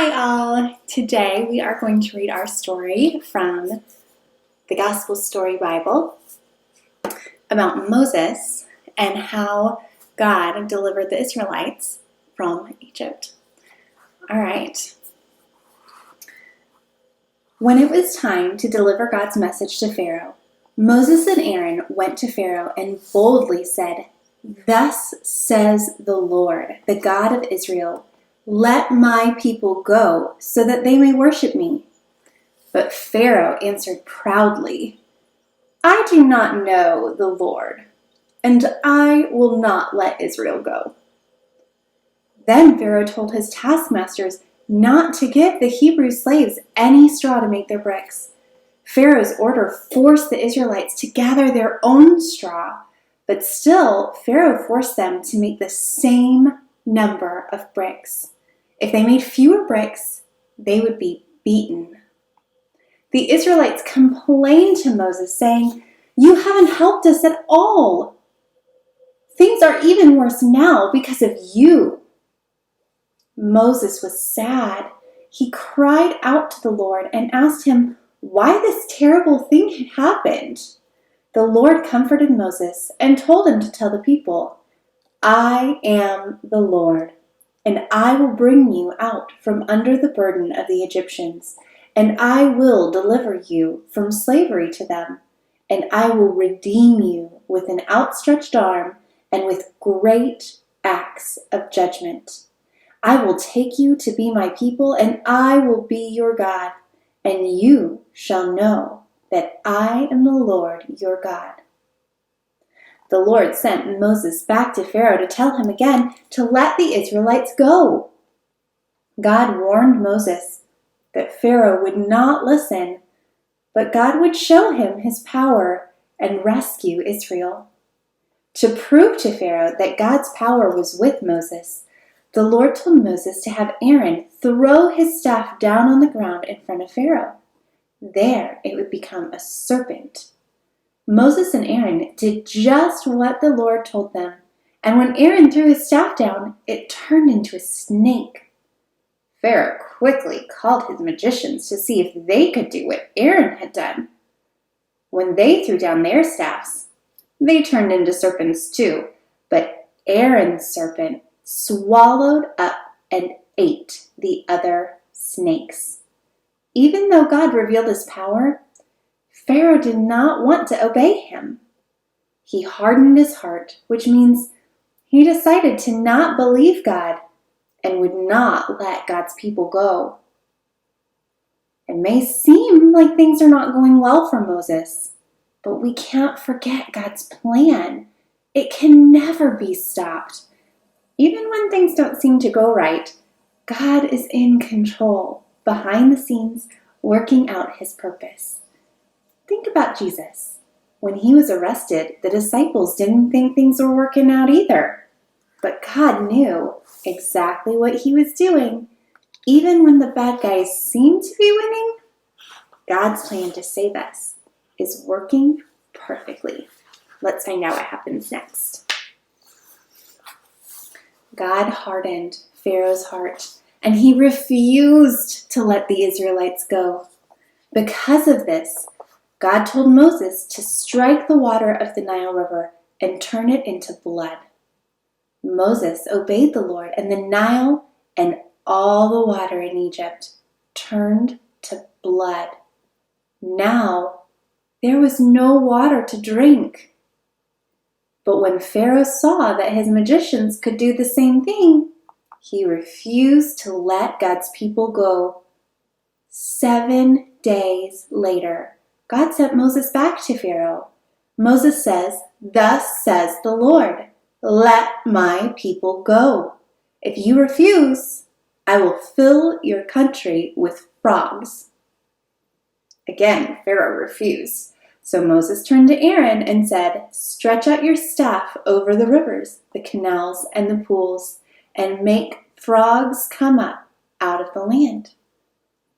Hi all! Today we are going to read our story from the Gospel Story Bible about Moses and how God delivered the Israelites from Egypt. Alright. When it was time to deliver God's message to Pharaoh, Moses and Aaron went to Pharaoh and boldly said, "Thus says the Lord, the God of Israel, let my people go so that they may worship me." But Pharaoh answered proudly, "I do not know the Lord, and I will not let Israel go." Then Pharaoh told his taskmasters not to give the Hebrew slaves any straw to make their bricks. Pharaoh's order forced the Israelites to gather their own straw, but still Pharaoh forced them to make the same number of bricks. If they made fewer bricks, they would be beaten. The Israelites complained to Moses, saying, "You haven't helped us at all. Things are even worse now because of you." Moses was sad. He cried out to the Lord and asked him why this terrible thing had happened. The Lord comforted Moses and told him to tell the people, "I am the Lord, and I will bring you out from under the burden of the Egyptians, and I will deliver you from slavery to them, and I will redeem you with an outstretched arm and with great acts of judgment. I will take you to be my people, and I will be your God, and you shall know that I am the Lord your God." The Lord sent Moses back to Pharaoh to tell him again to let the Israelites go. God warned Moses that Pharaoh would not listen, but God would show him his power and rescue Israel. To prove to Pharaoh that God's power was with Moses, the Lord told Moses to have Aaron throw his staff down on the ground in front of Pharaoh. There it would become a serpent. Moses and Aaron did just what the Lord told them, and when Aaron threw his staff down, it turned into a snake. Pharaoh quickly called his magicians to see if they could do what Aaron had done. When they threw down their staffs, they turned into serpents too, but Aaron's serpent swallowed up and ate the other snakes. Even though God revealed his power, Pharaoh did not want to obey him. He hardened his heart, which means he decided to not believe God and would not let God's people go. It may seem like things are not going well for Moses, but we can't forget God's plan. It can never be stopped. Even when things don't seem to go right, God is in control, behind the scenes, working out his purpose. Think about Jesus. When he was arrested, the disciples didn't think things were working out either. But God knew exactly what he was doing. Even when the bad guys seemed to be winning, God's plan to save us is working perfectly. Let's find out what happens next. God hardened Pharaoh's heart, and he refused to let the Israelites go. Because of this, God told Moses to strike the water of the Nile River and turn it into blood. Moses obeyed the Lord, and the Nile and all the water in Egypt turned to blood. Now there was no water to drink. But when Pharaoh saw that his magicians could do the same thing, he refused to let God's people go. 7 days later, God sent Moses back to Pharaoh. Moses says, "Thus says the Lord, let my people go. If you refuse, I will fill your country with frogs." Again, Pharaoh refused. So Moses turned to Aaron and said, "Stretch out your staff over the rivers, the canals, and the pools, and make frogs come up out of the land."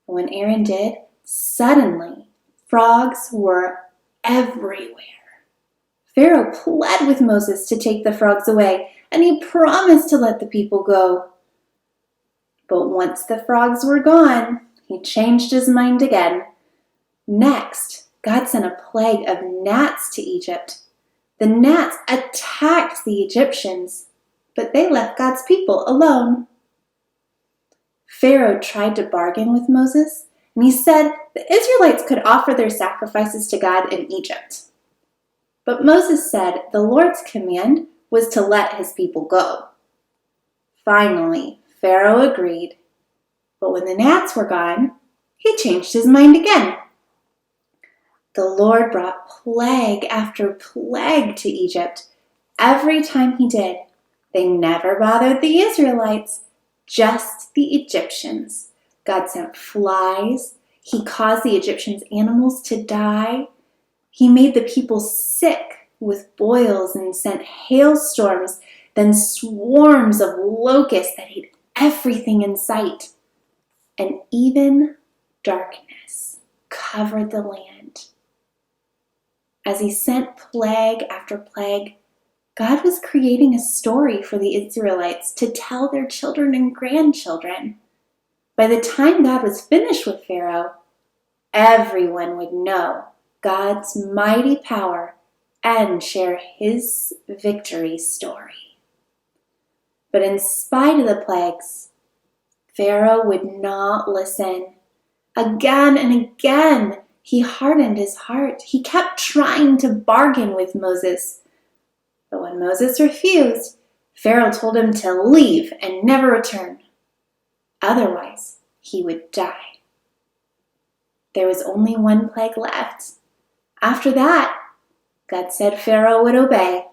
When Aaron did, suddenly frogs were everywhere. Pharaoh pled with Moses to take the frogs away, and he promised to let the people go. But once the frogs were gone, he changed his mind again. Next, God sent a plague of gnats to Egypt. The gnats attacked the Egyptians, but they left God's people alone. Pharaoh tried to bargain with Moses, and he said the Israelites could offer their sacrifices to God in Egypt. But Moses said the Lord's command was to let his people go. Finally, Pharaoh agreed, but when the gnats were gone, he changed his mind again. The Lord brought plague after plague to Egypt. Every time he did, they never bothered the Israelites, just the Egyptians. God sent flies. He caused the Egyptians' animals to die. He made the people sick with boils and sent hailstorms, then swarms of locusts that ate everything in sight. And even darkness covered the land. As he sent plague after plague, God was creating a story for the Israelites to tell their children and grandchildren. By the time God was finished with Pharaoh, everyone would know God's mighty power and share his victory story. But in spite of the plagues, Pharaoh would not listen. Again and again, he hardened his heart. He kept trying to bargain with Moses. But when Moses refused, Pharaoh told him to leave and never return. Otherwise, he would die. There was only one plague left. After that, God said Pharaoh would obey.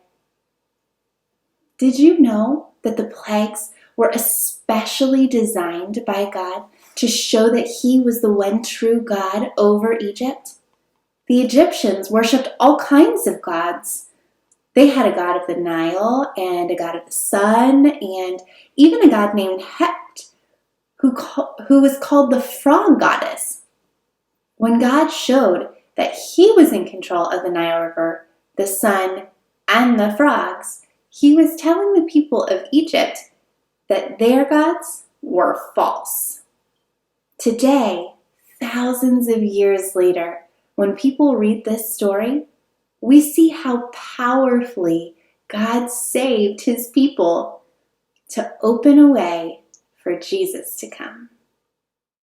Did you know that the plagues were especially designed by God to show that he was the one true God over Egypt? The Egyptians worshipped all kinds of gods. They had a god of the Nile and a god of the sun and even a god named Hept, who was called the frog goddess. When God showed that he was in control of the Nile River, the sun, and the frogs, he was telling the people of Egypt that their gods were false. Today, thousands of years later, when people read this story, we see how powerfully God saved his people to open a way for Jesus to come.